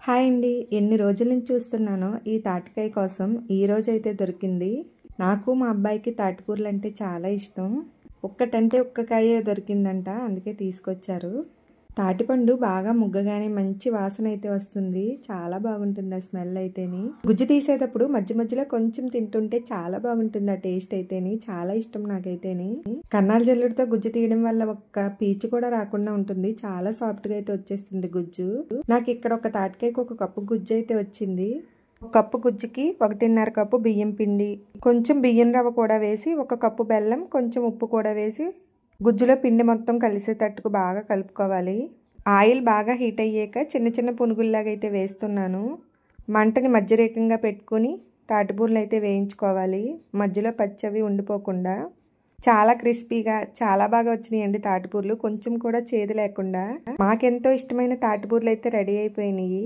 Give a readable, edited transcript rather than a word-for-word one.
Hi అండి. ఎన్ని రోజుల నుంచి చూస్తున్నానో ఈ తాటికాయ కోసం ఈ రోజైతే దొరికింది. నాకు మా అబ్బాయికి తాటికూరలంటే చాలా ఇష్టం. ఒక్కటంటే ఒక్క కాయే దొరికిందంట, అందుకే తీసుకొచ్చారు. తాటిపండు బాగా ముగ్గగానే మంచి వాసన అయితే వస్తుంది. చాలా బాగుంటుంది ఆ స్మెల్ అయితేని. గుజ్జు తీసేటప్పుడు మధ్య మధ్యలో కొంచెం తింటుంటే చాలా బాగుంటుంది ఆ టేస్ట్ అయితేని. చాలా ఇష్టం నాకైతేని. కన్నాల జల్లుడితో గుజ్జు తీయడం వల్ల ఒక్క పీచు కూడా రాకుండా ఉంటుంది. చాలా సాఫ్ట్గా అయితే వచ్చేస్తుంది గుజ్జు. నాకు ఇక్కడ ఒక తాటికాయకు ఒక కప్పు గుజ్జు అయితే వచ్చింది. ఒక కప్పు గుజ్జుకి 1.5 కప్పు బియ్యం పిండి, కొంచెం బియ్యం రవ్వ కూడా వేసి, 1 కప్పు బెల్లం, కొంచెం ఉప్పు కూడా వేసి గుజ్జులో పిండి మొత్తం కలిసేటట్టుకు బాగా కలుపుకోవాలి. ఆయిల్ బాగా హీట్ అయ్యాక చిన్న చిన్న పునుగుల్లాగా అయితే వేస్తున్నాను. మంటని మధ్యరేఖంగా పెట్టుకుని తాటిబూరలు అయితే వేయించుకోవాలి, మధ్యలో పచ్చవి ఉండిపోకుండా. చాలా క్రిస్పీగా చాలా బాగా వచ్చినాయండి తాటిబూరలు, కొంచెం కూడా చేదు లేకుండా. మాకెంతో ఇష్టమైన తాటిబూరలు అయితే రెడీ అయిపోయినాయి.